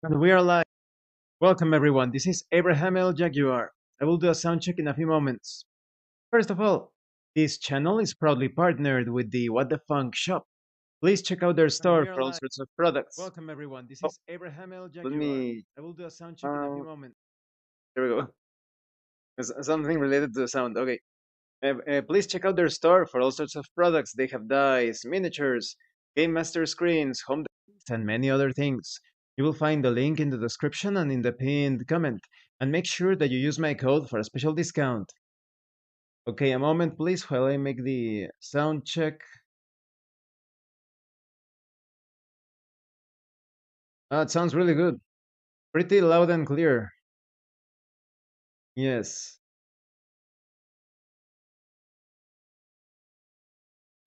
And we are live. Welcome, everyone. This is Abraham L. Jaguar. I will do a sound check in a few moments. First of all, this channel is proudly partnered with the What the Funk shop. Please check out their And store we are for all live. sorts of products. Welcome, everyone. This Oh, is Abraham L. let Jaguar. me. I will do a sound check in a few Uh, moments. there we go. Something related to the sound. Okay. Please check out their store for all sorts of products. They have dice, miniatures, game master screens, home decors, and many other things. You will find the link in the description and in the pinned comment. And make sure that you use my code for a special discount. Okay, a moment, please, while I make the sound check. It sounds really good. Pretty loud and clear. Yes.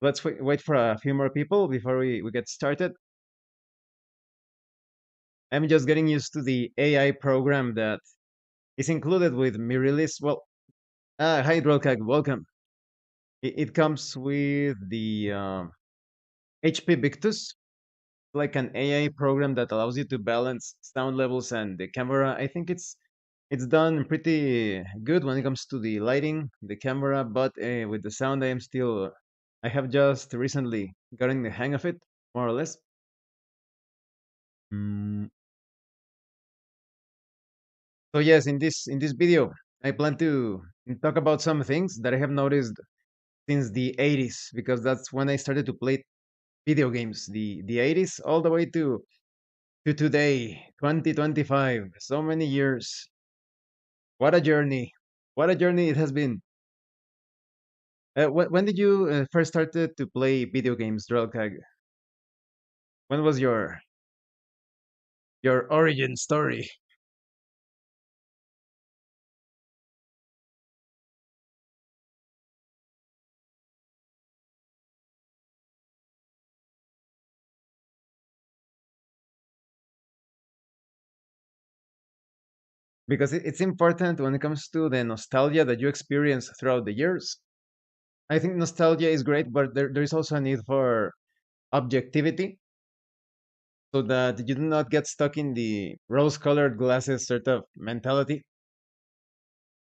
Let's wait for a few more people before we get started. I'm just getting used to the AI program that is included with mi release. Well, hi, Drolkag, welcome. It comes with the HP Victus, like an AI program that allows you to balance sound levels and the camera. I think it's done pretty good when it comes to the lighting, the camera, but with the sound, I have just recently gotten the hang of it, more or less. Mm, So yes, in this video, I plan to talk about some things that I have noticed since the 80s, because that's when I started to play video games. The 80s all the way to today, 2025. So many years. What a journey! What a journey it has been. When did you first started to play video games, Drelkag? When was your origin story? Because it's important when it comes to the nostalgia that you experience throughout the years. I think nostalgia is great, but there is also a need for objectivity so that you do not get stuck in the rose colored glasses sort of mentality.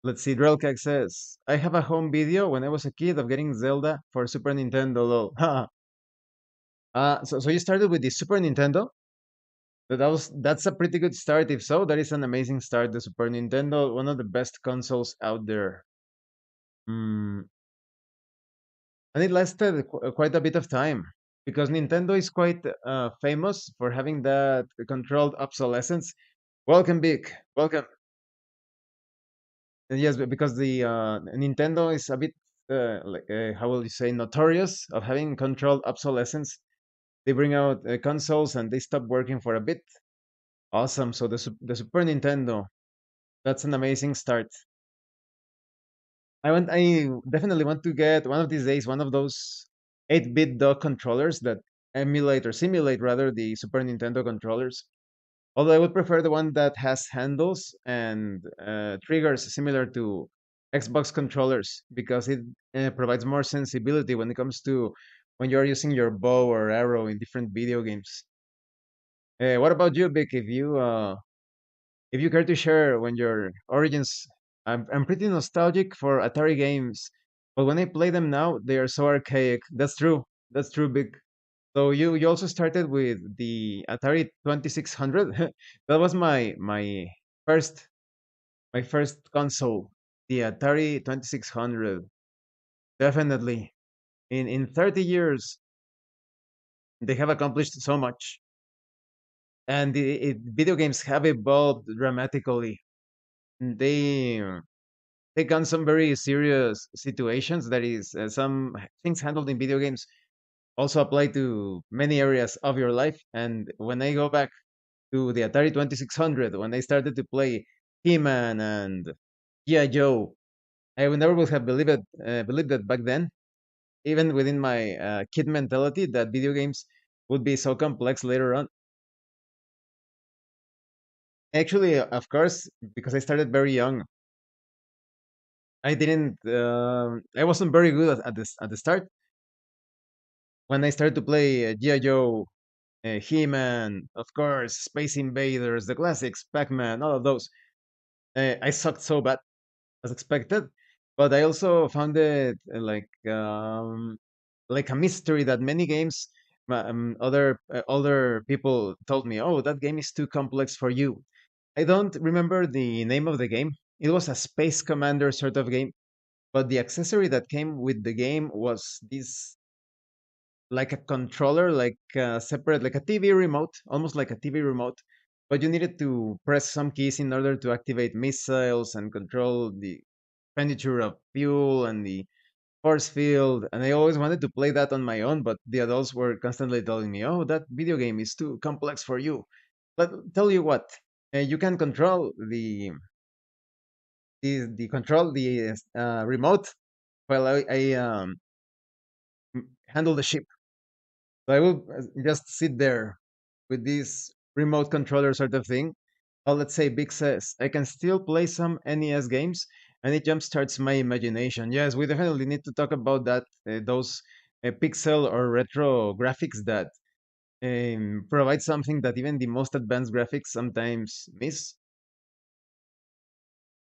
Let's see, Drelkag says, I have a home video when I was a kid of getting Zelda for Super Nintendo, lol. So you started with the Super Nintendo? That's a pretty good start. If so, that is an amazing start. The Super Nintendo, one of the best consoles out there. Mm, and it lasted quite a bit of time because Nintendo is quite famous for having that controlled obsolescence. Welcome, Vic. Welcome. Yes, because the Nintendo is a bit how will you say, notorious of having controlled obsolescence. They bring out consoles and they stop working for a bit. Awesome. So the Super Nintendo, that's an amazing start. I definitely want to get one of these days one of those 8-bit dock controllers that emulate or simulate rather the Super Nintendo controllers. Although I would prefer the one that has handles and triggers similar to Xbox controllers because it provides more sensibility when it comes to when you're using your bow or arrow in different video games. What about you, Vic? If you care to share when your origins, I'm pretty nostalgic for Atari games, but when I play them now, they are so archaic. That's true. That's true, Big. So you also started with the Atari 2600. That was first my first console, the Atari 2600. Definitely. In 30 years, they have accomplished so much, and video games have evolved dramatically. They take on some very serious situations. That is, some things handled in video games also apply to many areas of your life. And when I go back to the Atari 2600, when I started to play He-Man and G.I. Joe, I would never would have believed that back then, even within my kid mentality, that video games would be so complex later on. Actually, of course, because I started very young, I didn't. I wasn't very good at the start when I started to play G.I. Joe He-Man, of course, Space Invaders, the classics, Pac-Man, all of those. I sucked so bad as expected, but I also found it like a mystery that many games, other people told me, "Oh, that game is too complex for you." I don't remember the name of the game. It was a Space Commander sort of game, but the accessory that came with the game was this like a controller, like separate, like a TV remote, almost like a TV remote. But you needed to press some keys in order to activate missiles and control the expenditure of fuel and the force field. And I always wanted to play that on my own, but the adults were constantly telling me, "Oh, that video game is too complex for you." But tell you what, you can control the remote while I handle the ship. So I will just sit there with this remote controller sort of thing. Oh, let's say Big says I can still play some NES games, and it jumpstarts my imagination. Yes, we definitely need to talk about that. Those pixel or retro graphics that provide something that even the most advanced graphics sometimes miss.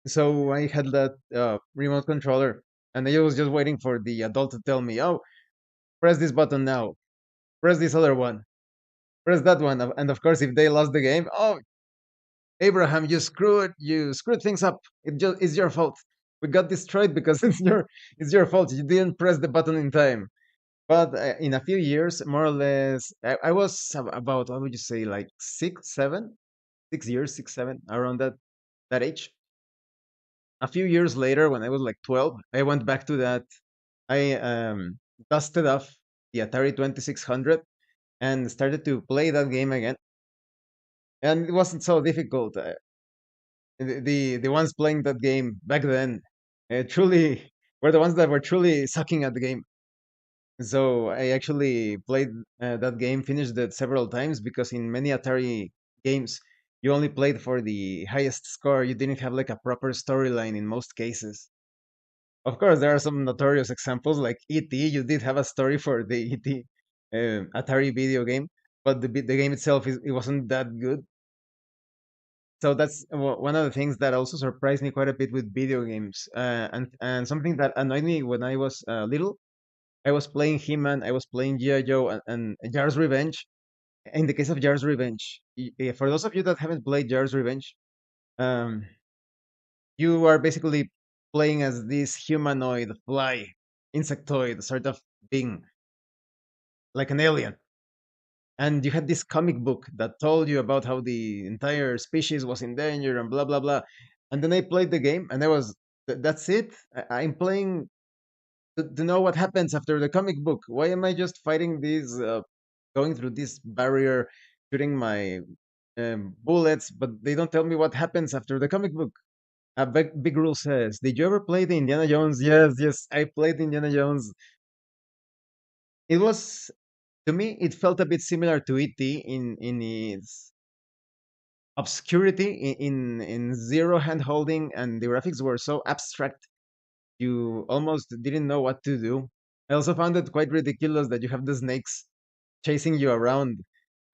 So I had that remote controller, and I was just waiting for the adult to tell me, "Oh, press this button now. Press this other one. Press that one." And of course, if they lost the game, "Oh, Abraham, you screwed things up. It's your fault. We got destroyed because it's your fault. You didn't press the button in time." But in a few years, more or less, I was about, what would you say, like 6, 7, 6 years, 6, 7, around that age. A few years later, when I was like 12, I went back to that. I dusted off the Atari 2600 and started to play that game again. And it wasn't so difficult. The ones playing that game back then truly were the ones that were truly sucking at the game. So I actually played that game, finished it several times because in many Atari games you only played for the highest score. You didn't have like a proper storyline in most cases. Of course, there are some notorious examples like E.T. You did have a story for the E.T. Atari video game, but the game itself it wasn't that good. So that's one of the things that also surprised me quite a bit with video games, and something that annoyed me when I was little. I was playing He-Man, I was playing G.I. Joe, and Jar's Revenge. In the case of Jar's Revenge, for those of you that haven't played Jar's Revenge, um, you are basically playing as this humanoid fly, insectoid sort of being, like an alien. And you had this comic book that told you about how the entire species was in danger and blah blah blah. And then I played the game, and that's it. I'm playing to know what happens after the comic book. Why am I just fighting these, going through this barrier, shooting my bullets, but they don't tell me what happens after the comic book? Big Rule says, "Did you ever play the Indiana Jones?" Yes, yes, I played Indiana Jones. It was, to me, it felt a bit similar to ET in its obscurity, in zero hand holding, and the graphics were so abstract you almost didn't know what to do. I also found it quite ridiculous that you have the snakes chasing you around.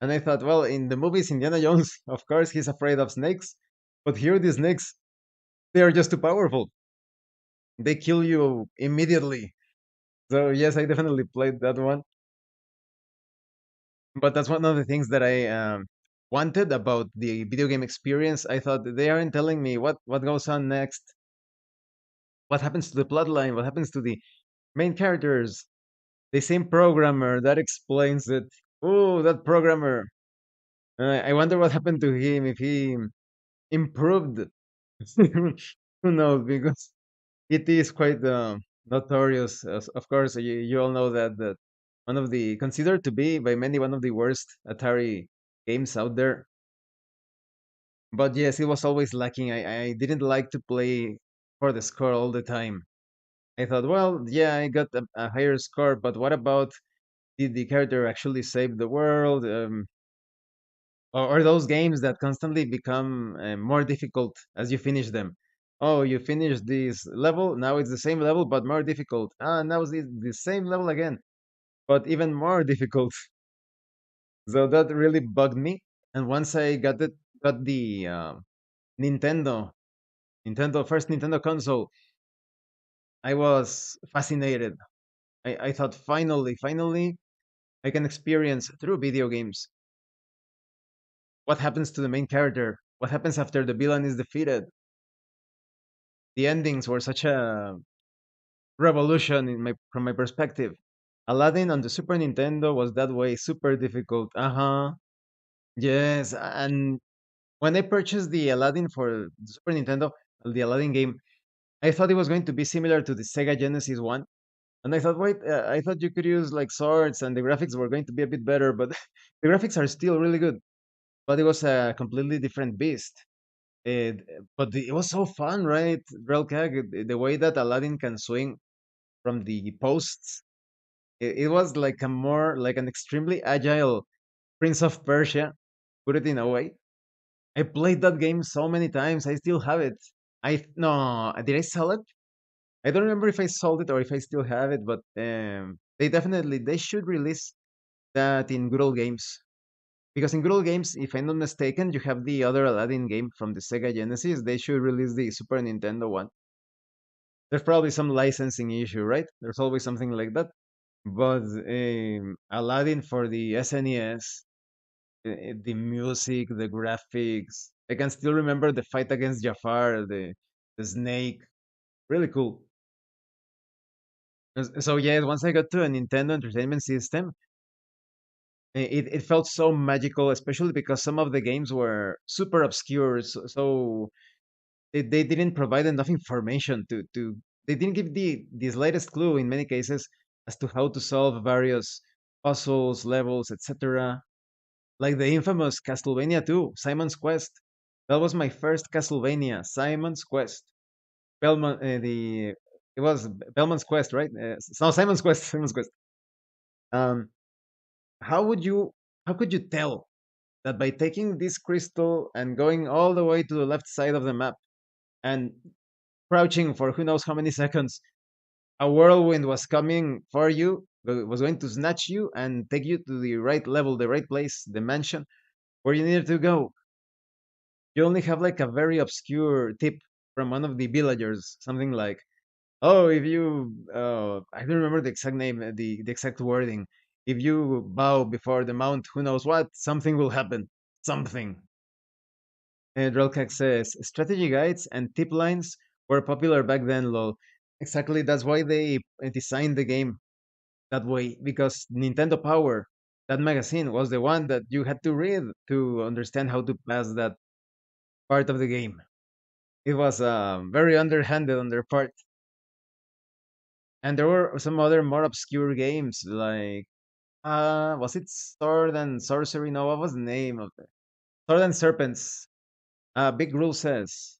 And I thought, well, in the movies Indiana Jones, of course he's afraid of snakes, but here the snakes, they are just too powerful. They kill you immediately. So yes, I definitely played that one. But that's one of the things that I wanted about the video game experience. I thought they aren't telling me what goes on next, what happens to the plotline, what happens to the main characters. The same programmer that explains it. Oh, that programmer. I wonder what happened to him if he improved. Who knows? Because it is quite notorious. Of course, you all know that one of the considered to be by many one of the worst Atari games out there. But yes, it was always lacking. I didn't like to play for the score all the time. I thought, well, yeah, I got a higher score, but what about, did the character actually save the world? Or those games that constantly become more difficult as you finish them. Oh, you finished this level, now it's the same level but more difficult. Ah, now it's the same level again, but even more difficult. So that really bugged me. And once I got the Nintendo, Nintendo first Nintendo console, I was fascinated. I thought finally, I can experience through video games what happens to the main character, what happens after the villain is defeated. The endings were such a revolution from my perspective. Aladdin on the Super Nintendo was that way, super difficult. Uh huh. Yes, and when I purchased the Aladdin for the Super Nintendo, the Aladdin game, I thought it was going to be similar to the Sega Genesis one. And I thought, wait, I thought you could use like swords and the graphics were going to be a bit better, but the graphics are still really good. But it was a completely different beast. It, but it was so fun, right? Relcag, the way that Aladdin can swing from the posts, it was like a more like an extremely agile Prince of Persia, put it in a way. I played that game so many times. I still have it. I no, did I sell it? I don't remember if I sold it or if I still have it, but they should release that in Good Old Games. Because in Good Old Games, if I'm not mistaken, you have the other Aladdin game from the Sega Genesis. They should release the Super Nintendo one. There's probably some licensing issue, right? There's always something like that. But Aladdin for the SNES, the music, the graphics. I can still remember the fight against Jafar, the snake. Really cool. So yes, once I got to a Nintendo Entertainment System, it felt so magical, especially because some of the games were super obscure. So they didn't provide enough information to they didn't give the slightest clue in many cases as to how to solve various puzzles, levels, etc. Like the infamous Castlevania 2, Simon's Quest. That was my first Castlevania, Simon's Quest. Belmont, it was Belmont's Quest, right? No, Simon's Quest, Simon's Quest. Um, how would you, how could you tell that by taking this crystal and going all the way to the left side of the map and crouching for who knows how many seconds, a whirlwind was coming for you, was going to snatch you and take you to the right level, the right place, the mansion where you needed to go? You only have like a very obscure tip from one of the villagers, something like, "Oh, if you, I don't remember the exact name, the exact wording. If you bow before the mount, who knows what, something will happen. Something." And Relcac says, "Strategy guides and tip lines were popular back then, lol." Exactly, that's why they designed the game that way, because Nintendo Power, that magazine, was the one that you had to read to understand how to pass that part of the game. It was very underhanded on their part. And there were some other more obscure games, like was it Sword and Sorcery? No, what was the name of it? Sword and Serpents. Big Rule says,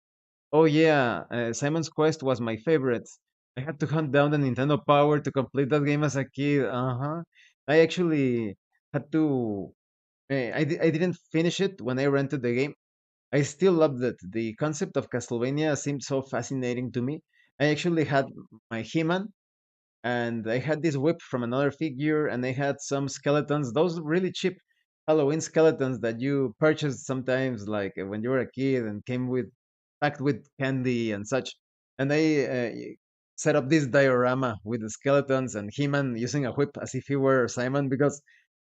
"Oh yeah, Simon's Quest was my favorite. I had to hunt down the Nintendo Power to complete that game as a kid. Uh huh. I actually had to. I didn't finish it when I rented the game. I still loved it. The concept of Castlevania seemed so fascinating to me. I actually had my He-Man and I had this whip from another figure, and I had some skeletons, those really cheap Halloween skeletons that you purchased sometimes, like when you were a kid, and came with packed with candy and such. And I set up this diorama with the skeletons and He-Man using a whip as if he were Simon, because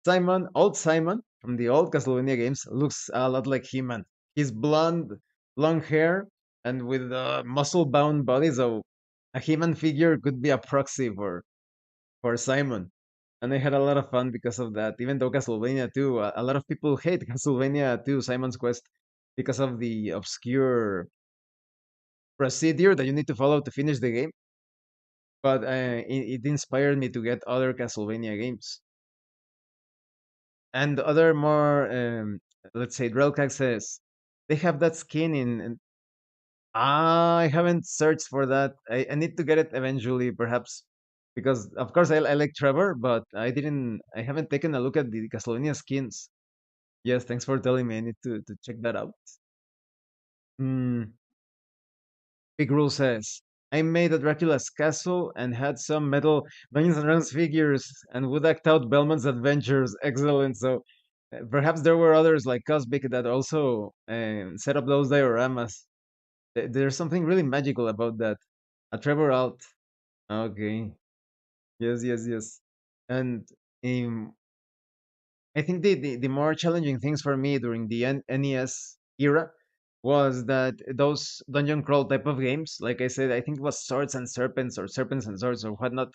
Simon, old Simon from the old Castlevania games, looks a lot like He-Man. He's blonde, long hair, and with a muscle-bound body, so a He-Man figure could be a proxy for Simon. And I had a lot of fun because of that. Even though Castlevania 2, a lot of people hate Castlevania 2, Simon's Quest, because of the obscure procedure that you need to follow to finish the game. But it inspired me to get other Castlevania games and other more, let's say, Relcac says they have that skin in I haven't searched for that. I need to get it eventually, perhaps, because of course I like Trevor, but I haven't taken a look at the Castlevania skins. Yes, thanks for telling me. I need to check that out. Hmm. Big Rule says, I made a Dracula's castle and had some metal Dungeons and Dragons figures and would act out Belmont's adventures. Excellent. So Perhaps there were others like Cosmic that also set up those dioramas. There's something really magical about that. A Trevor Alt. Okay. Yes, yes, yes. And um, I think the more challenging things for me during the NES era was that those dungeon crawl type of games, like I said, I think it was Swords and Serpents or Serpents and Swords or whatnot,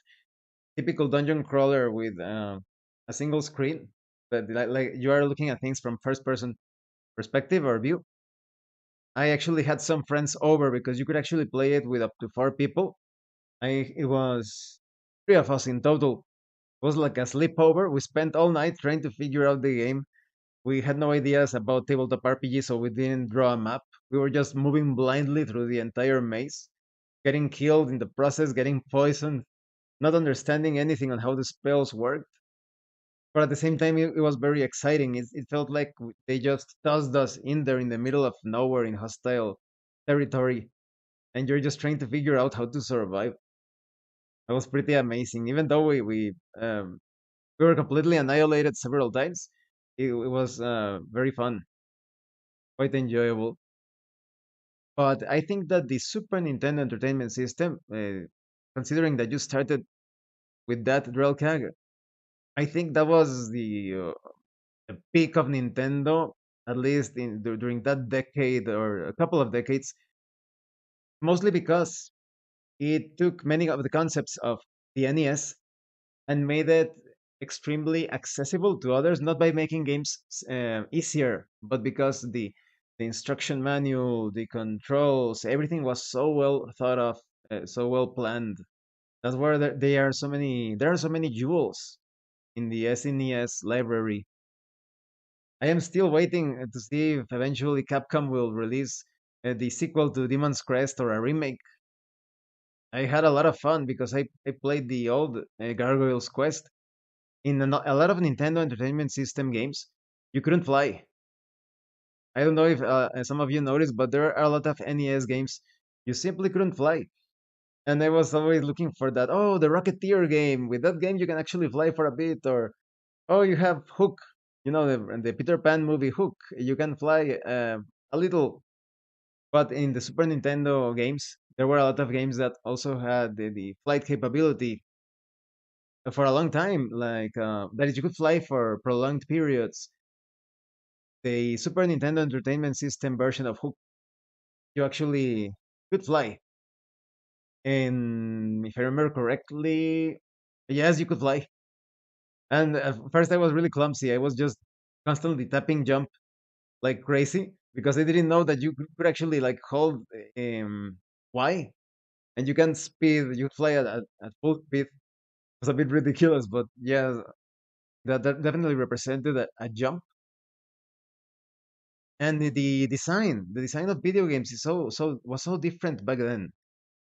typical dungeon crawler with a single screen, but like you are looking at things from first person perspective or view. I actually had some friends over because you could actually play it with up to four people. It was three of us in total. It was like a sleepover. We spent all night trying to figure out the game. We had no ideas about tabletop RPG, so we didn't draw a map. We were just moving blindly through the entire maze, getting killed in the process, getting poisoned, not understanding anything on how the spells worked. But at the same time, it was very exciting. It felt like they just tossed us in there in the middle of nowhere in hostile territory, and you're just trying to figure out how to survive. It was pretty amazing. Even though we were completely annihilated several times, it was very fun, quite enjoyable. But I think that the Super Nintendo Entertainment System, considering that you started with that Drellcag, I think that was the peak of Nintendo, at least during that decade or a couple of decades, mostly because it took many of the concepts of the NES and made it extremely accessible to others, not by making games easier, but because the instruction manual, the controls, everything was so well thought of, so well planned. That's where there are so many. There are so many jewels in the SNES library. I am still waiting to see if eventually Capcom will release the sequel to Demon's Crest or a remake. I had a lot of fun because I played the old Gargoyle's Quest. In a lot of Nintendo Entertainment System games, you couldn't fly. I don't know if some of you noticed, but there are a lot of NES games you simply couldn't fly. And I was always looking for that. Oh, the Rocketeer game. With that game, you can actually fly for a bit. Or oh, you have Hook. You know the Peter Pan movie Hook. You can fly a little. But in the Super Nintendo games, there were a lot of games that also had the flight capability for a long time. Like that is, you could fly for prolonged periods. The Super Nintendo Entertainment System version of Hook, you actually could fly. And if I remember correctly, yes, you could fly. And at first, I was really clumsy. I was just constantly tapping jump like crazy because I didn't know that you could actually like hold Y and you can speed. You fly at full speed. It was a bit ridiculous, but yeah, that definitely represented a jump. And the design of video games is was so different back then.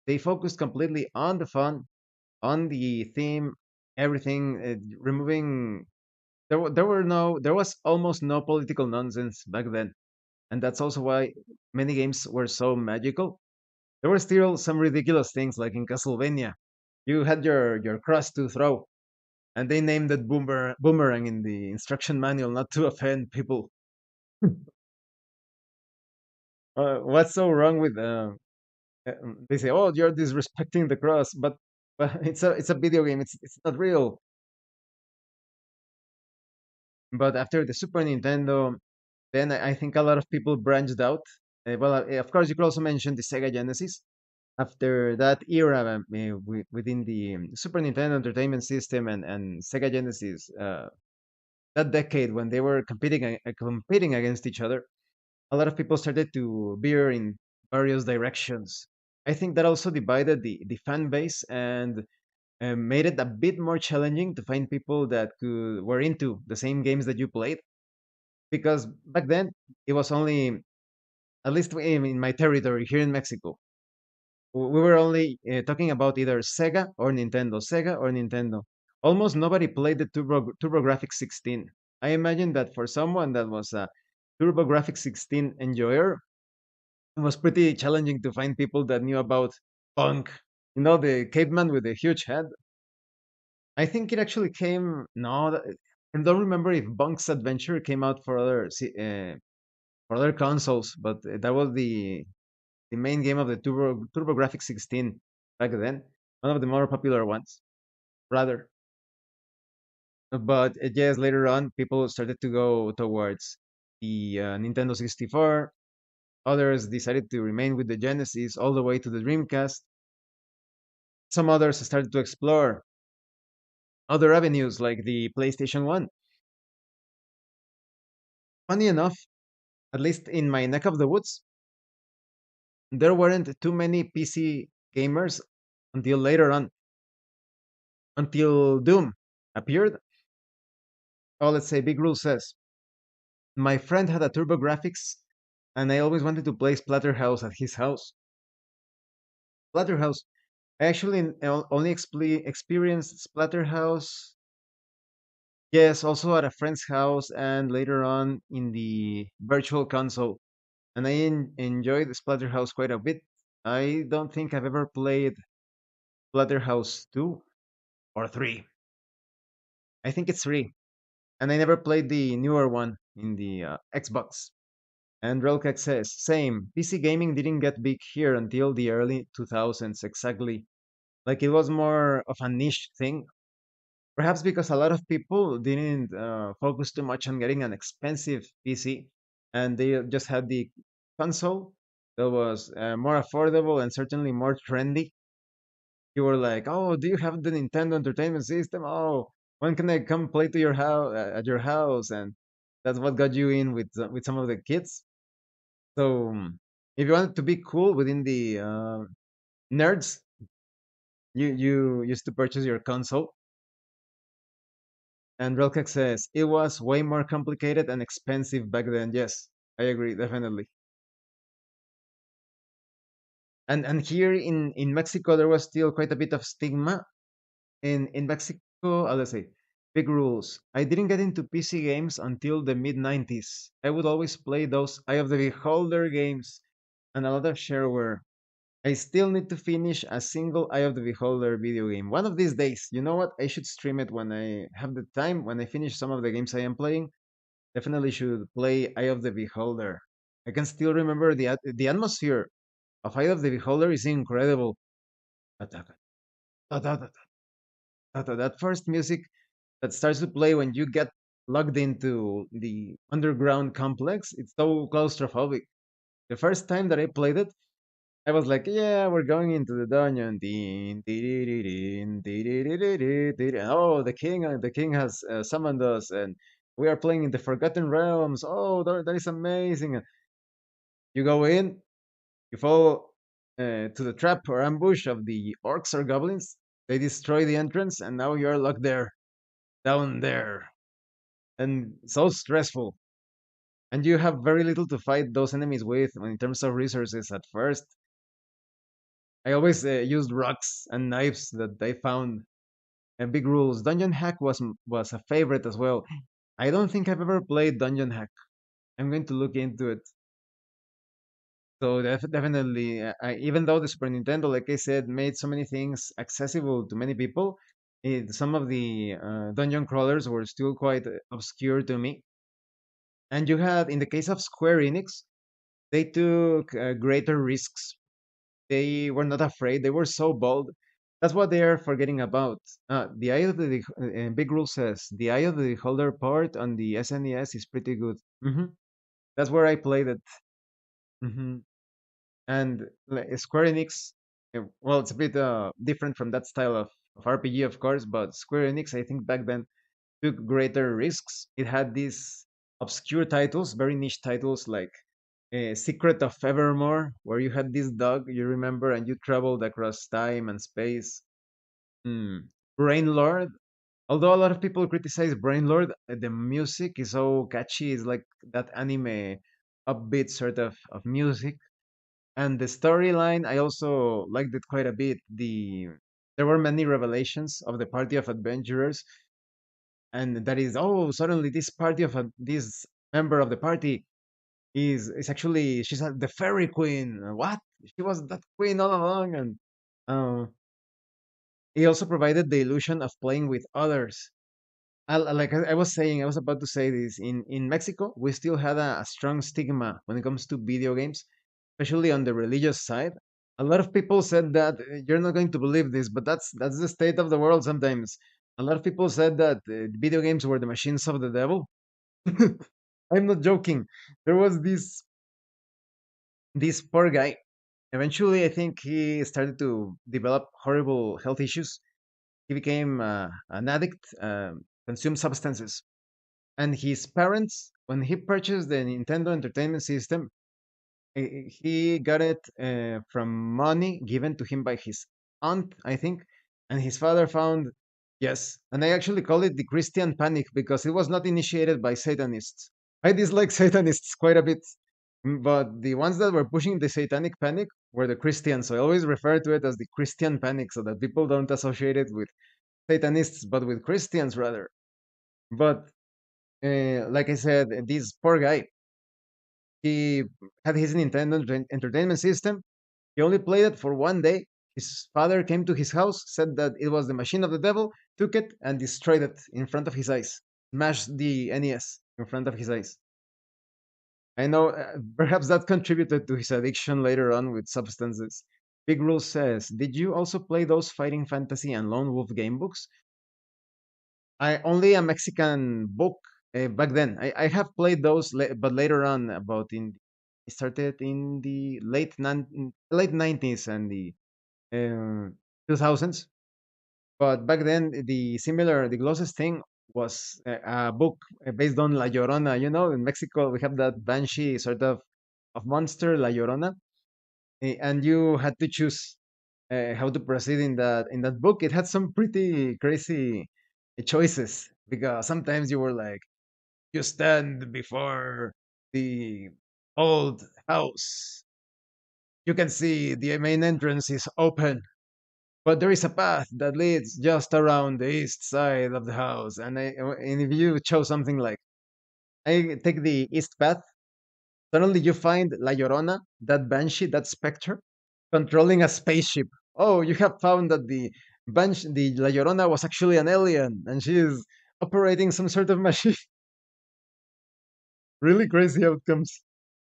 They focused completely on the fun, on the theme, everything, removing. There was almost no political nonsense back then, and that's also why many games were so magical. There were still some ridiculous things, like in Castlevania, you had your cross to throw, and they named it boomerang in the instruction manual, not to offend people. What's so wrong with they say, "Oh, you're disrespecting the cross," but it's a video game. It's not real. But after the Super Nintendo, then I think a lot of people branched out. Of course, you could also mention the Sega Genesis. After that era, within the Super Nintendo Entertainment System and Sega Genesis, that decade when they were competing against each other, a lot of people started to veer in various directions. I think that also divided the fan base and made it a bit more challenging to find people that were into the same games that you played. Because back then, it was only, at least in my territory here in Mexico, we were only talking about either Sega or Nintendo. Almost nobody played the TurboGrafx 16. I imagine that for someone that was a TurboGrafx 16 enjoyer, it was pretty challenging to find people that knew about Punk. You know, the caveman with the huge head. I think it actually came. No, I I don't remember if Bunk's Adventure came out for for other consoles, but that was the main game of the TurboGrafx 16 back then. One of the more popular ones, rather. But yes, later on, people started to go towards the Nintendo 64. Others decided to remain with the Genesis all the way to the Dreamcast. Some others started to explore other avenues like the PlayStation 1. Funny enough, at least in my neck of the woods, there weren't too many PC gamers until later on, until Doom appeared. Oh, let's say Big Rule says, my friend had a TurboGrafx, and I always wanted to play Splatterhouse at his house. Splatterhouse. I actually only experienced Splatterhouse, yes, also at a friend's house and later on in the virtual console. And I enjoyed Splatterhouse quite a bit. I don't think I've ever played Splatterhouse 2 or 3. I think it's 3. And I never played the newer one in the Xbox. And Relkek says, same. PC gaming didn't get big here until the early 2000s, exactly. Like it was more of a niche thing. Perhaps because a lot of people didn't focus too much on getting an expensive PC and they just had the console that was more affordable and certainly more trendy. You were like, oh, do you have the Nintendo Entertainment System? Oh, when can I come play to your house at your house? And that's what got you in with some of the kids. So if you wanted to be cool within the nerds, you used to purchase your console. And Relkek says it was way more complicated and expensive back then. Yes, I agree, definitely. And here in Mexico there was still quite a bit of stigma. In Mexico, let's say, big rules. I didn't get into PC games until the mid 90s. I would always play those Eye of the Beholder games and a lot of shareware. I still need to finish a single Eye of the Beholder video game. One of these days, you know what? I should stream it when I have the time, when I finish some of the games I am playing. Definitely should play Eye of the Beholder. I can still remember the atmosphere of Eye of the Beholder is incredible. That first music that starts to play when you get logged into the underground complex, it's so claustrophobic. The first time that I played it, I was like, yeah, we're going into the dungeon. Ding, dee-dee-dee-ding, dee-dee-dee-dee-dee-dee. Oh, the king has summoned us, and we are playing in the Forgotten Realms. Oh, that is amazing. You go in, you fall to the trap or ambush of the orcs or goblins. They destroy the entrance, and now you're locked there, down there, and so stressful. And you have very little to fight those enemies with in terms of resources at first. I always used rocks and knives that I found. And big rules. Dungeon Hack was a favorite as well. I don't think I've ever played Dungeon Hack. I'm going to look into it. So definitely, even though the Super Nintendo, like I said, made so many things accessible to many people, some of the dungeon crawlers were still quite obscure to me. And you had, in the case of Square Enix, they took greater risks. They were not afraid. They were so bold. That's what they are forgetting about. The Eye of the Big Rule says the Eye of the Beholder part on the SNES is pretty good. That's where I played it. hmm And Square Enix, well, it's a bit different from that style of RPG, of course, but Square Enix, I think back then took greater risks. It had these obscure titles, very niche titles like Secret of Evermore, where you had this dog, you remember, and you traveled across time and space. Brain Lord. Although a lot of people criticize Brain Lord, the music is so catchy. It's like that anime upbeat sort of music. And the storyline, I also liked it quite a bit. There were many revelations of the party of adventurers, and that is, oh, suddenly this party of this member of the party is actually the fairy queen. What? She was that queen all along, and uh, he also provided the illusion of playing with others. I was saying, I was about to say this. In Mexico, we still had a strong stigma when it comes to video games, especially on the religious side. A lot of people said that you're not going to believe this, but that's the state of the world sometimes. A lot of people said that video games were the machines of the devil. I'm not joking. There was this poor guy. Eventually, I think he started to develop horrible health issues. He became an addict, consumed substances. And his parents, when he purchased the Nintendo Entertainment System, he got it from money given to him by his aunt, I think. And his father found, yes, and I actually call it the Christian panic because it was not initiated by Satanists. I dislike Satanists quite a bit, but the ones that were pushing the satanic panic were the Christians. So I always refer to it as the Christian panic so that people don't associate it with Satanists, but with Christians rather. But like I said, this poor guy, he had his Nintendo Entertainment System. He only played it for one day. His father came to his house, said that it was the machine of the devil, took it and destroyed it in front of his eyes, smashed the NES in front of his eyes. I know perhaps that contributed to his addiction later on with substances. Big Rule says, did you also play those Fighting Fantasy and Lone Wolf game books? I only a Mexican book back then. I have played those, but later on, about in it started in the late 90s and the 2000s. But back then, the closest thing was a book based on La Llorona. You know, in Mexico we have that banshee sort of monster, La Llorona, and you had to choose how to proceed in that book. It had some pretty crazy choices because sometimes you were like, you stand before the old house. You can see the main entrance is open, but there is a path that leads just around the east side of the house. And if you chose something like, I take the east path, suddenly you find La Llorona, that banshee, that specter, controlling a spaceship. Oh, you have found that the La Llorona was actually an alien, and she is operating some sort of machine. Really crazy outcomes.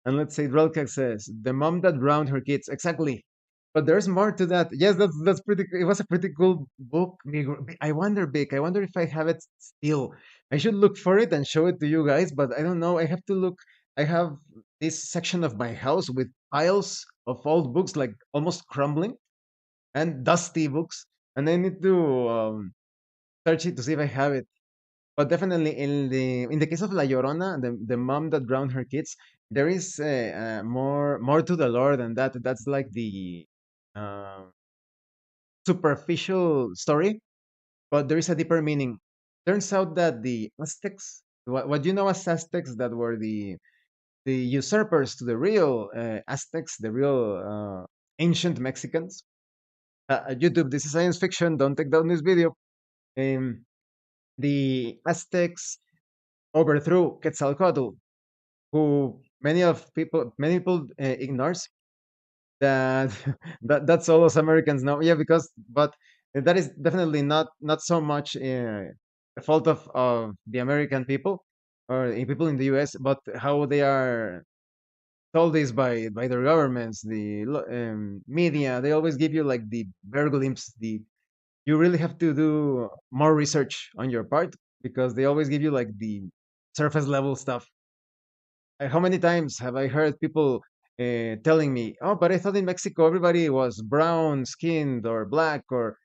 And let's say Drelka says, the mom that drowned her kids. Exactly. But there's more to that. Yes, that's pretty. It was a pretty cool book. I wonder, Vic. I wonder if I have it still. I should look for it and show it to you guys. But I don't know. I have to look. I have this section of my house with piles of old books, like almost crumbling and dusty books, and I need to search it to see if I have it. But definitely in the case of La Llorona, the mom that drowned her kids, there is more to the lore than that. That's like the uh, superficial story, but there is a deeper meaning. Turns out that the Aztecs, what you know as Aztecs, that were the usurpers to the real Aztecs, the real ancient Mexicans. YouTube, this is science fiction. Don't take down this video. Um, the Aztecs overthrew Quetzalcoatl, who many people ignores that, that's all us Americans know. Yeah, because but that is definitely not so much the fault of the American people or the people in the U.S., but how they are told this by their governments, the media. They always give you like the bare glimpse. The You really have to do more research on your part because they always give you like the surface level stuff. How many times have I heard people telling me, "Oh, but I thought in Mexico everybody was brown skinned or black or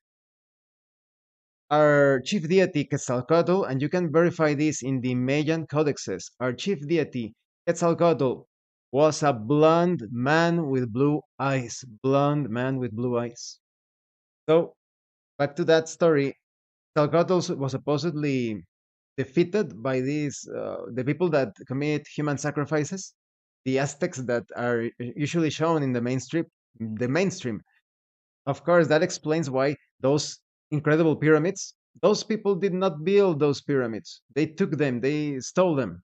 our chief deity Quetzalcoatl," and you can verify this in the Mayan codexes. Our chief deity Quetzalcoatl was a blonde man with blue eyes. Blonde man with blue eyes. So back to that story, Quetzalcoatl was supposedly defeated by these the people that commit human sacrifices, the Aztecs that are usually shown in the mainstream. The mainstream, of course, that explains why those incredible pyramids. Those people did not build those pyramids. They took them. They stole them,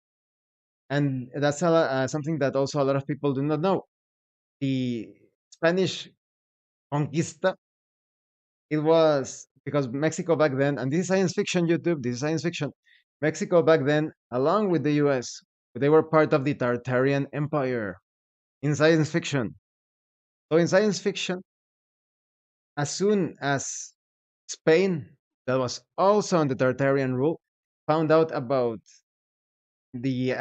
and that's something that also a lot of people do not know. The Spanish conquista. It was because Mexico back then, and this is science fiction. YouTube. This is science fiction. Mexico back then, along with the US, they were part of the Tartarian Empire in science fiction. So in science fiction, as soon as Spain, that was also under Tartarian rule, found out about the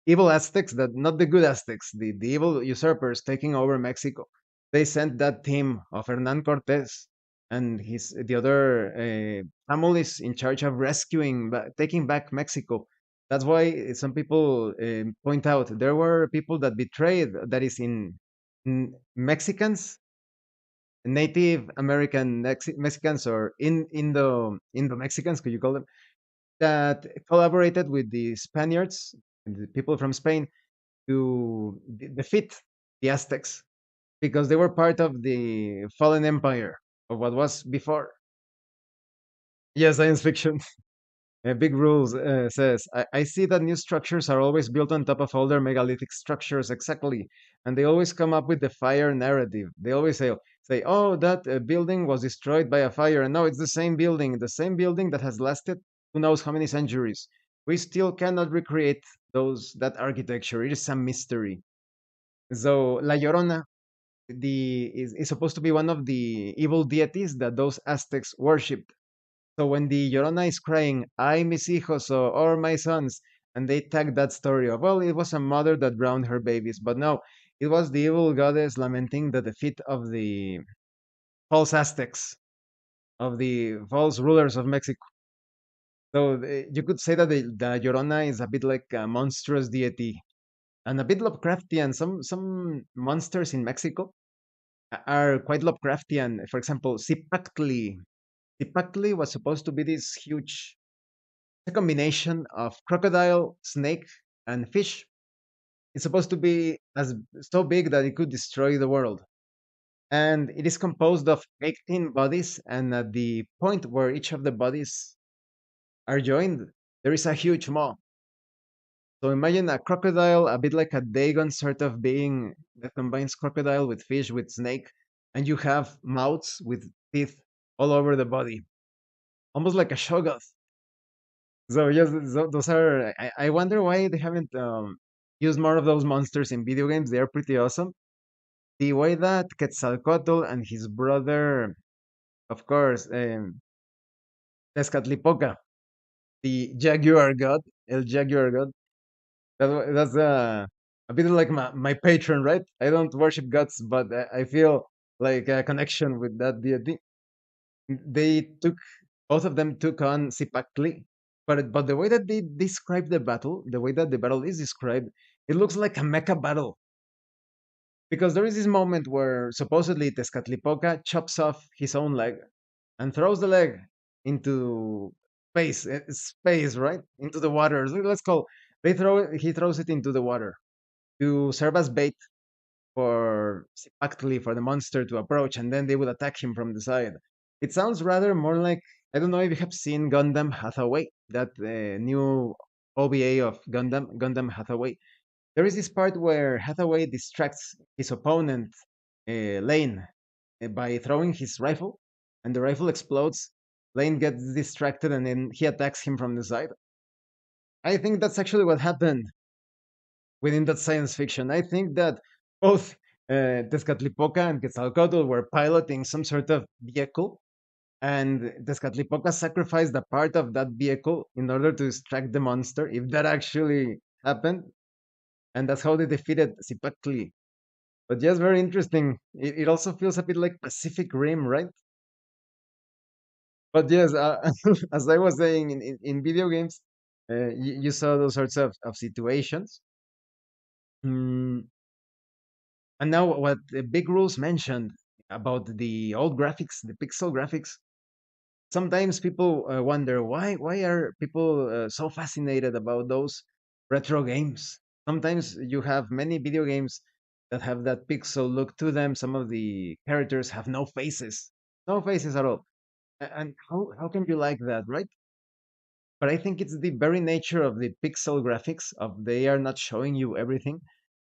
evil Aztecs, that not the good Aztecs, the evil usurpers taking over Mexico. They sent that team of Hernan Cortés and his the other families in charge of rescuing, taking back Mexico. That's why some people point out there were people that betrayed, that is in Mexicans, Native American Mexicans, or Indo Mexicans, could you call them, that collaborated with the Spaniards, the people from Spain, to defeat the Aztecs because they were part of the fallen empire of what was before. Yeah, science fiction. Big Rules says, I see that new structures are always built on top of older megalithic structures, exactly. And they always come up with the fire narrative. They always say oh, that building was destroyed by a fire. And no, it's the same building that has lasted who knows how many centuries. We still cannot recreate that architecture. It is a mystery. So La Llorona is supposed to be one of the evil deities that those Aztecs worshipped. So when the Llorona is crying, "Ay, mis hijos," or my sons, and they tag that story of, well, it was a mother that drowned her babies. But no, it was the evil goddess lamenting the defeat of the false Aztecs, of the false rulers of Mexico. So you could say that the Llorona is a bit like a monstrous deity and a bit Lovecraftian. Some monsters in Mexico are quite Lovecraftian. For example, Zipactli. Zipactli was supposed to be this huge, a combination of crocodile, snake, and fish. It's supposed to be as so big that it could destroy the world. And it is composed of 18 bodies, and at the point where each of the bodies are joined, there is a huge maw. So imagine a crocodile, a bit like a Dagon sort of being that combines crocodile with fish with snake, and you have mouths with teeth all over the body, almost like a shoggoth. So yes, those are. I wonder why they haven't used more of those monsters in video games. They are pretty awesome. The way that Quetzalcoatl and his brother, of course, Tezcatlipoca, the Jaguar God, El Jaguar God. That's a bit like my patron, right? I don't worship gods, but I feel like a connection with that deity. They took Both of them took on Sipakli, but the way that they describe the battle, the way that the battle is described, it looks like a mecha battle because there is this moment where supposedly Tezcatlipoca chops off his own leg and throws the leg into space, right, into the water. Let's call he throws it into the water to serve as bait for Sipactli, for the monster to approach, and then they would attack him from the side. It sounds rather more like, I don't know if you have seen Gundam Hathaway, that new OVA of Gundam Hathaway. There is this part where Hathaway distracts his opponent, Lane, by throwing his rifle, and the rifle explodes. Lane gets distracted, and then he attacks him from the side. I think that's actually what happened within that science fiction. I think that both Tezcatlipoca and Quetzalcoatl were piloting some sort of vehicle, and Tezcatlipoca sacrificed a part of that vehicle in order to distract the monster, if that actually happened. And that's how they defeated Zipactli. But yes, very interesting. It also feels a bit like Pacific Rim, right? But yes, as I was saying, in video games, you saw those sorts of situations. Mm, and now, what the big rules mentioned about the old graphics, the pixel graphics, sometimes people wonder why are people so fascinated about those retro games. Sometimes you have many video games that have that pixel look to them. Some of the characters have no faces at all. And how can you like that, right? But I think it's the very nature of the pixel graphics of they are not showing you everything,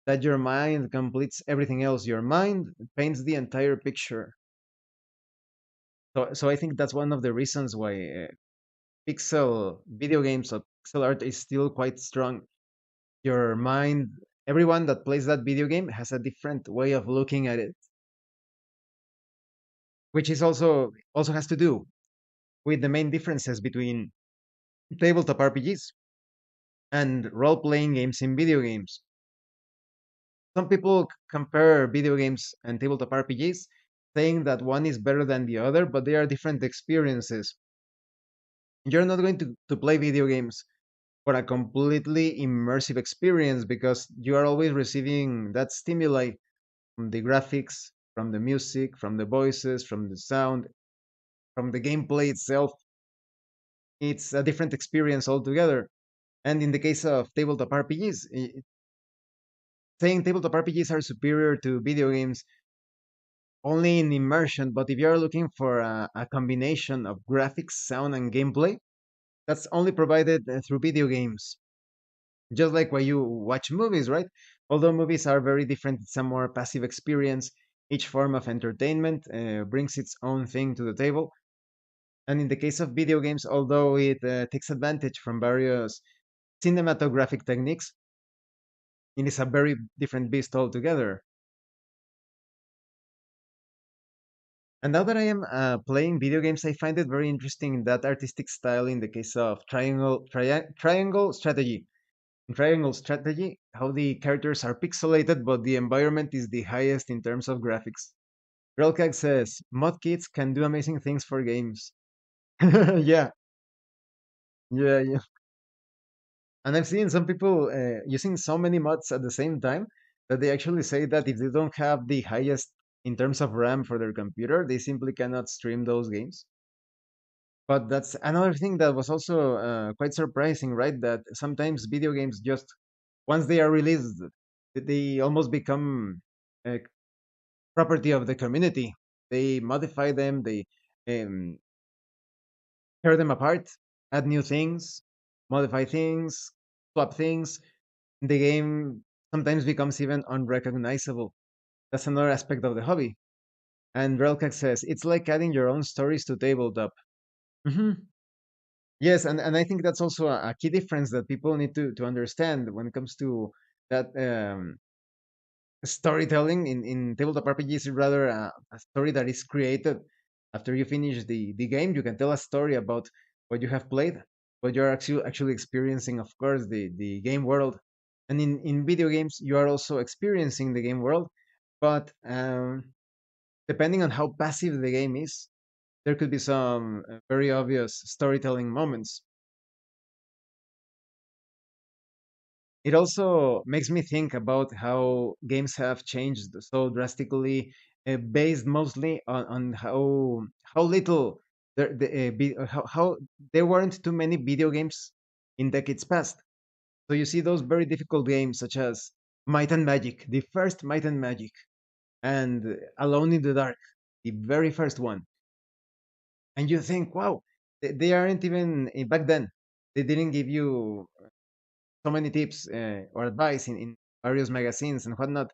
that your mind completes everything else. Your mind paints the entire picture. So I think that's one of the reasons why pixel video games or pixel art is still quite strong. Your mind, everyone that plays that video game has a different way of looking at it, which is also has to do with the main differences between tabletop RPGs and role-playing games in video games. Some people compare video games and tabletop RPGs, saying that one is better than the other, but they are different experiences. You're not going to play video games for a completely immersive experience because you are always receiving that stimuli from the graphics, from the music, from the voices, from the sound, from the gameplay itself. It's a different experience altogether. And in the case of tabletop RPGs, saying tabletop RPGs are superior to video games only in immersion, but if you're looking for a combination of graphics, sound, and gameplay, that's only provided through video games. Just like when you watch movies, right? Although movies are very different, it's a more passive experience. Each form of entertainment brings its own thing to the table. And in the case of video games, although it takes advantage from various cinematographic techniques, it is a very different beast altogether. And now that I am playing video games, I find it very interesting in that artistic style in the case of triangle strategy. In triangle strategy, how the characters are pixelated, but the environment is the highest in terms of graphics. Relkag says, mod kits can do amazing things for games. Yeah, yeah. And I've seen some people using so many mods at the same time that they actually say that if they don't have the highest in terms of RAM for their computer, they simply cannot stream those games. But that's another thing that was also quite surprising, right? That sometimes video games just once they are released, they almost become a property of the community. They modify them, they um, tear them apart, add new things, modify things, swap things. The game sometimes becomes even unrecognizable. That's another aspect of the hobby. And Relkak says it's like adding your own stories to tabletop. Mhm. Yes, and I think that's also a key difference that people need to understand when it comes to that storytelling in tabletop RPGs is rather a story that is created after you finish the game. You can tell a story about what you have played, what you're actually experiencing, of course, the game world. And in video games, you are also experiencing the game world, but depending on how passive the game is, there could be some very obvious storytelling moments. It also makes me think about how games have changed so drastically, based mostly on how little how there weren't too many video games in decades past. So you see those very difficult games such as Might and Magic, the first Might and Magic, and Alone in the Dark, the very first one, and you think, wow, they aren't even back then. They didn't give you so many tips or advice in various magazines and whatnot.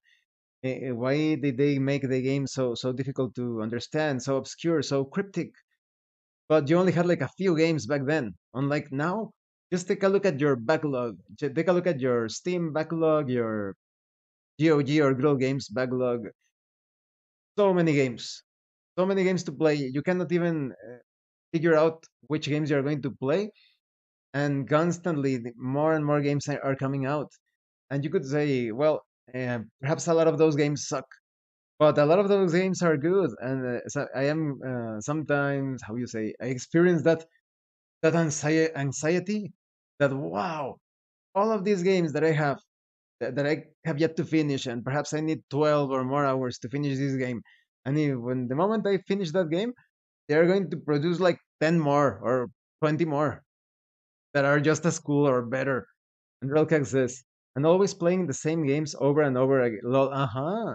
Why did they make the game so difficult to understand, so obscure, so cryptic? But you only had like a few games back then. Unlike now, just take a look at your backlog. Take a look at your Steam backlog, your GOG or Grow Games backlog. So many games to play. You cannot even figure out which games you are going to play, and constantly more and more games are coming out. And you could say, well, perhaps a lot of those games suck, but a lot of those games are good. And so I am sometimes, how you say, I experience that anxiety that wow, all of these games that I have that I have yet to finish, and perhaps I need 12 or more hours to finish this game. And when the moment I finish that game, they are going to produce like 10 more or 20 more that are just as cool or better. And Relkak says, and always playing the same games over and over again. Lol, uh-huh.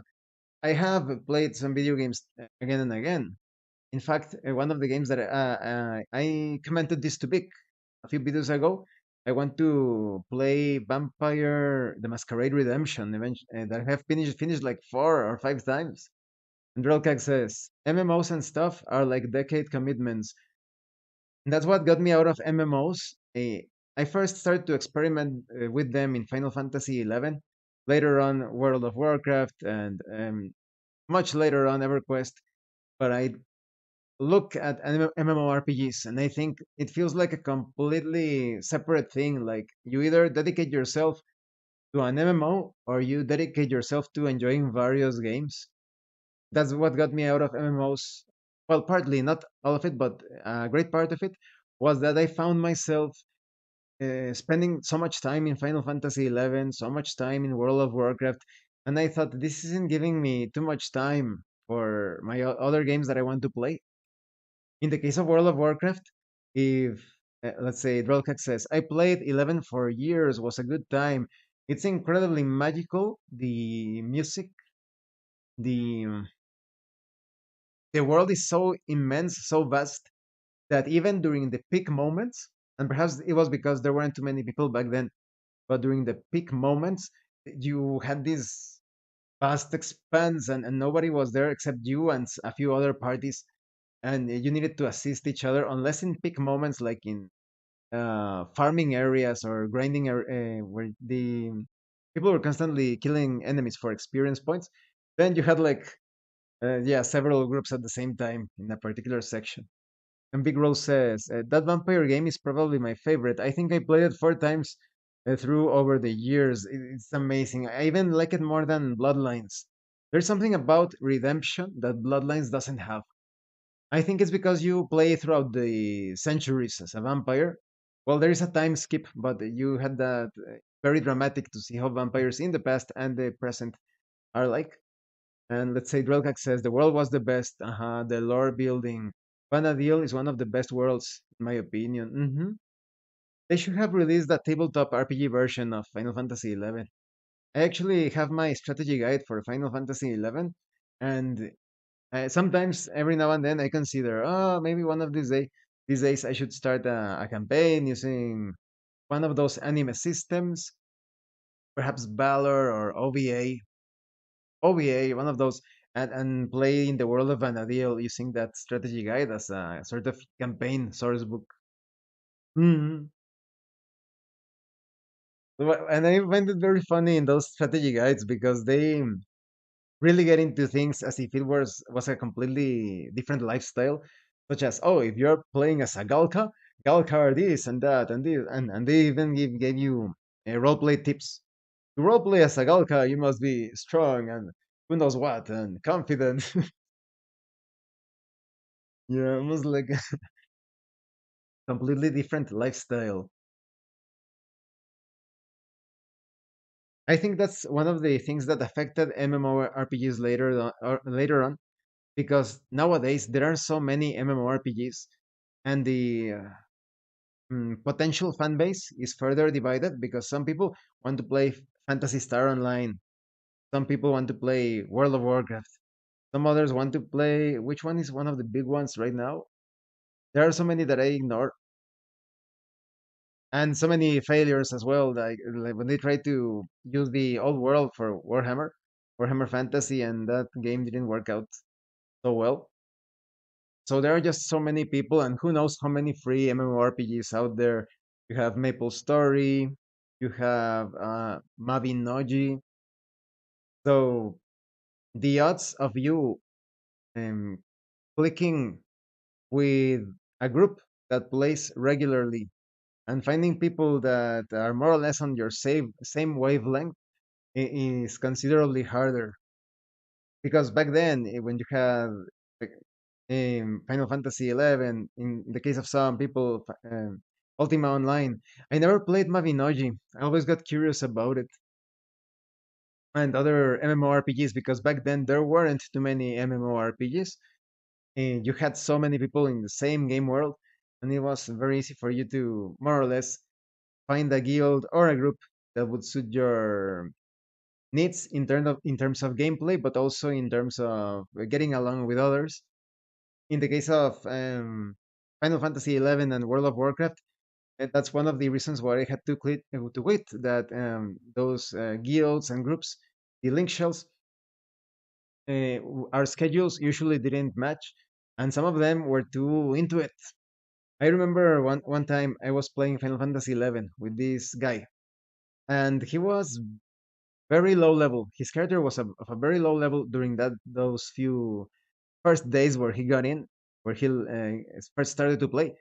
I have played some video games again and again. In fact, one of the games that I commented this to Vic a few videos ago, I want to play Vampire: The Masquerade Redemption, that I have finished like 4 or 5 times. And Relkak says, MMOs and stuff are like decade commitments. That's what got me out of MMOs. I first started to experiment with them in Final Fantasy XI, later on World of Warcraft, and much later on EverQuest. But I look at MMORPGs and I think it feels like a completely separate thing. Like you either dedicate yourself to an MMO or you dedicate yourself to enjoying various games. That's what got me out of MMOs. Well, partly, not all of it, but a great part of it was that I found myself spending so much time in Final Fantasy XI, so much time in World of Warcraft, and I thought this isn't giving me too much time for my other games that I want to play. In the case of World of Warcraft, if let's say Drellcack says, I played 11 for years, was a good time. It's incredibly magical. The music, the the world is so immense, so vast that even during the peak moments, and perhaps it was because there weren't too many people back then, but during the peak moments, you had this vast expanse and nobody was there except you and a few other parties, and you needed to assist each other, unless in peak moments like in farming areas or grinding where the people were constantly killing enemies for experience points. Then you had like yeah, several groups at the same time in a particular section. And Big Rose says that vampire game is probably my favorite. I think I played it 4 times through over the years. It's amazing. I even like it more than Bloodlines. There's something about redemption that Bloodlines doesn't have. I think it's because you play throughout the centuries as a vampire. Well, there is a time skip, but you had that very dramatic to see how vampires in the past and the present are like. And let's say Drelgak says the world was the best. The lore building. Vanadil is one of the best worlds, in my opinion. They should have released a tabletop RPG version of Final Fantasy XI. I actually have my strategy guide for Final Fantasy XI, and sometimes every now and then I consider, oh, maybe one of these days I should start a campaign using one of those anime systems, perhaps Valor or OVA, one of those, and play in the world of Vanadil using that strategy guide as a sort of campaign source book. Mhm. And I find it very funny in those strategy guides because they really get into things as if it was a completely different lifestyle, such as, oh, if you're playing as a Galka, Galka are this and that and this, and they even gave you roleplay tips. To roleplay as a Galka, you must be strong and who knows what and confident. Yeah, almost like a completely different lifestyle. I think that's one of the things that affected MMORPGs later on, because nowadays there are so many MMORPGs, and the potential fan base is further divided because some people want to play Fantasy Star Online, some people want to play World of Warcraft, some others want to play, which one is one of the big ones right now? There are so many that I ignore, and so many failures as well. Like when they try to use the old world for Warhammer Fantasy, and that game didn't work out so well. So there are just so many people, and who knows how many free MMORPGs out there. You have Maple Story, you have Mabinogi. So the odds of you um, clicking with a group that plays regularly and finding people that are more or less on your same wavelength is considerably harder. Because back then, when you had like, Final Fantasy 11, in the case of some people, Ultima Online, I never played Mabinogi. I always got curious about it and other MMORPGs because back then there weren't too many MMORPGs, and you had so many people in the same game world, and it was very easy for you to more or less find a guild or a group that would suit your needs in terms of gameplay, but also in terms of getting along with others. In the case of Final Fantasy 11 and World of Warcraft, that's one of the reasons why I had to quit that those guilds and groups, the link shells, our schedules usually didn't match, and some of them were too into it. I remember one time I was playing Final Fantasy 11 with this guy, and he was very low level. His character was of a very low level during those few first days where he got in, where he first started to play.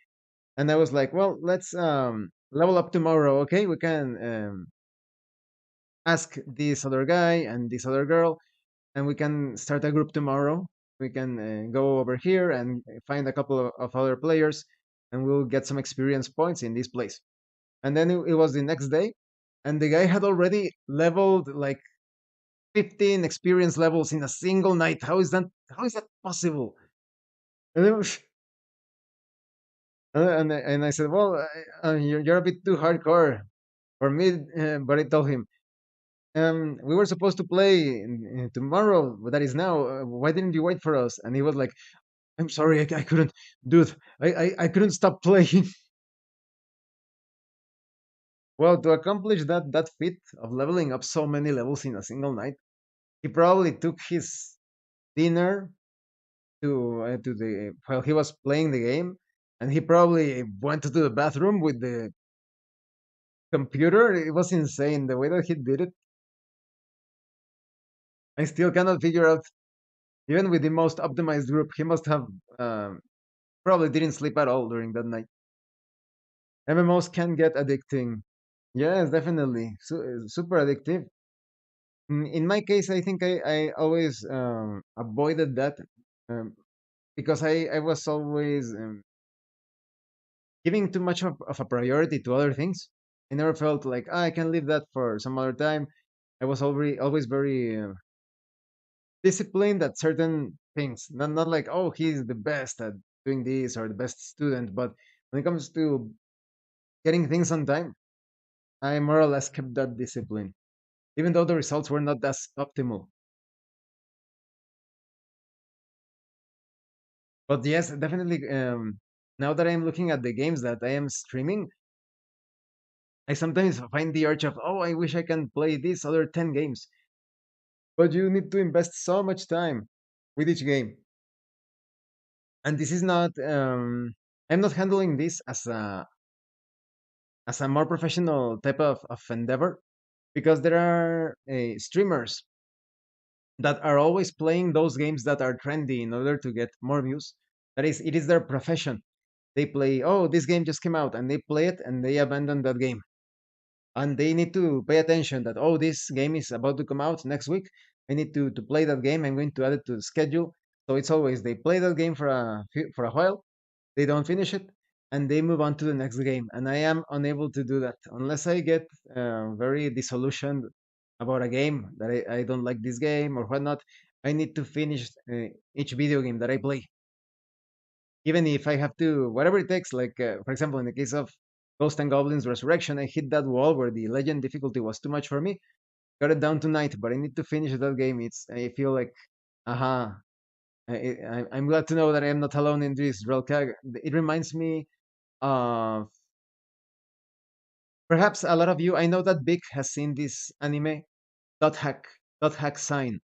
And I was like, well, let's level up tomorrow, okay? We can ask this other guy and this other girl, and we can start a group tomorrow. We can go over here and find a couple of other players, and we'll get some experience points in this place. And then it was the next day, and the guy had already leveled like 15 experience levels in a single night. How is that possible? And, it was, and I said, well, you're a bit too hardcore for me. But I told him, we were supposed to play tomorrow, but that is now. Why didn't you wait for us? And he was like, I'm sorry, I couldn't, dude. I couldn't stop playing. Well, to accomplish that feat of leveling up so many levels in a single night, he probably took his dinner to the while he was playing the game, and he probably went to the bathroom with the computer. It was insane the way that he did it. I still cannot figure out, even with the most optimized group, he must have probably didn't sleep at all during that night. MMOs can get addicting. Yes, definitely. Super addictive. In my case, I think I always avoided that um, because I was always giving too much of a priority to other things. I never felt like, "Ah, I can leave that for some other time." I was always very disciplined at certain things. Not like, oh, he's the best at doing this or the best student, but when it comes to getting things on time, I more or less kept that discipline, even though the results were not as optimal. But yes, definitely. Now that I'm looking at the games that I am streaming, I sometimes find the urge of, oh, I wish I can play these other 10 games. But you need to invest so much time with each game. And this is not, I'm not handling this as a more professional type of endeavor because there are streamers that are always playing those games that are trendy in order to get more views. That is, it is their profession. They play, oh, this game just came out, and they play it and they abandon that game. And they need to pay attention that, oh, this game is about to come out next week. I need to play that game. I'm going to add it to the schedule. So it's always they play that game for a while, they don't finish it, and they move on to the next game. And I am unable to do that unless I get very disillusioned about a game that I don't like this game or whatnot. I need to finish each video game that I play, even if I have to, whatever it takes. Like, for example, in the case of Ghost and Goblins Resurrection, I hit that wall where the legend difficulty was too much for me. Got it down tonight, but I need to finish that game. I feel like, aha, I'm glad to know that I am not alone in this, Relka. It reminds me of perhaps a lot of you. I know that Vic has seen this anime, Dot Hack, Dot Hack Sign.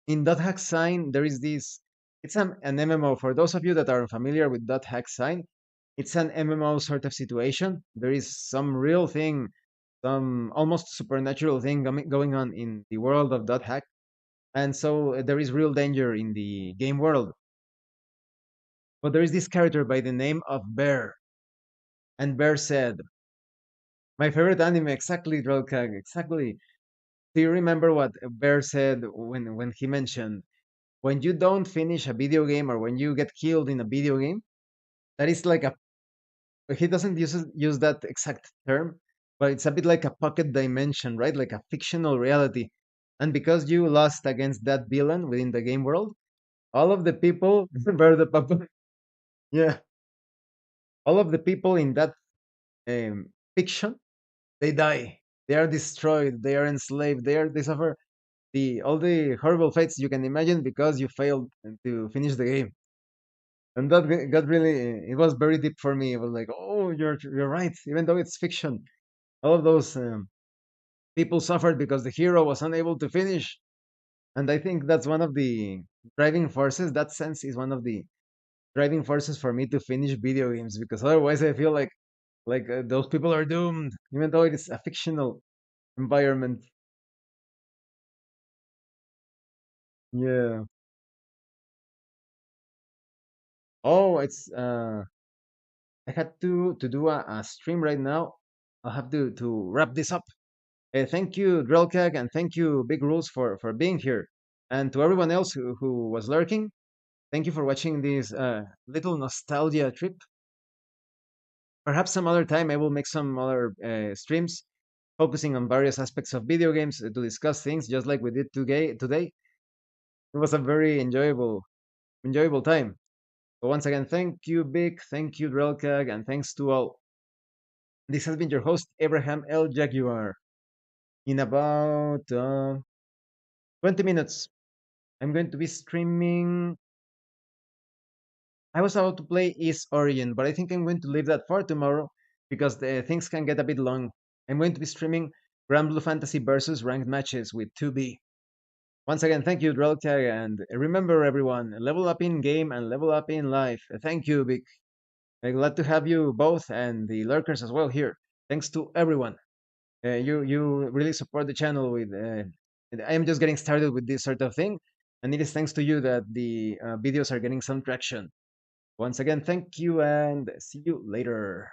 In Dot Hack Sign, there is this. It's an MMO. For those of you that are familiar with Dot Hack Sign, it's an MMO sort of situation. There is some real thing, some almost supernatural thing going on in the world of Dot Hack, and so there is real danger in the game world. But there is this character by the name of Bear, and Bear said, "My favorite anime, exactly, Drolkag, exactly." Do you remember what Bear said when he mentioned when you don't finish a video game or when you get killed in a video game? That is like a he doesn't use that exact term, but it's a bit like a pocket dimension, right? Like a fictional reality. And because you lost against that villain within the game world, all of the people Bear the puppet, yeah, all of the people in that fiction, they die. They are destroyed. They are enslaved. They suffer all the horrible fates you can imagine because you failed to finish the game. And that got really it was very deep for me. It was like, oh, you're right. Even though it's fiction, all of those people suffered because the hero was unable to finish. And I think that's one of the driving forces. That sense is one of the driving forces for me to finish video games because otherwise I feel like those people are doomed, even though it is a fictional environment. Yeah. Oh, it's I had to do a stream right now. I'll have to wrap this up. Thank you, Drelkag, and thank you, Big Rules, for being here. And to everyone else who was lurking, thank you for watching this little nostalgia trip. Perhaps some other time I will make some other streams focusing on various aspects of video games to discuss things, just like we did today. It was a very enjoyable time. So once again, thank you, Big, thank you, Drelkag, and thanks to all. This has been your host, Abraham L. Jaguar. In about 20 minutes, I'm going to be streaming. I was about to play East Origin, but I think I'm going to leave that for tomorrow because the things can get a bit long. I'm going to be streaming Grand Blue Fantasy versus ranked matches with 2B. Once again, thank you, Drelka, and remember everyone, level up in game and level up in life. Thank you, Vic. I'm glad to have you both and the lurkers as well here. Thanks to everyone. You really support the channel with. I am just getting started with this sort of thing, and it is thanks to you that the videos are getting some traction. Once again, thank you and see you later.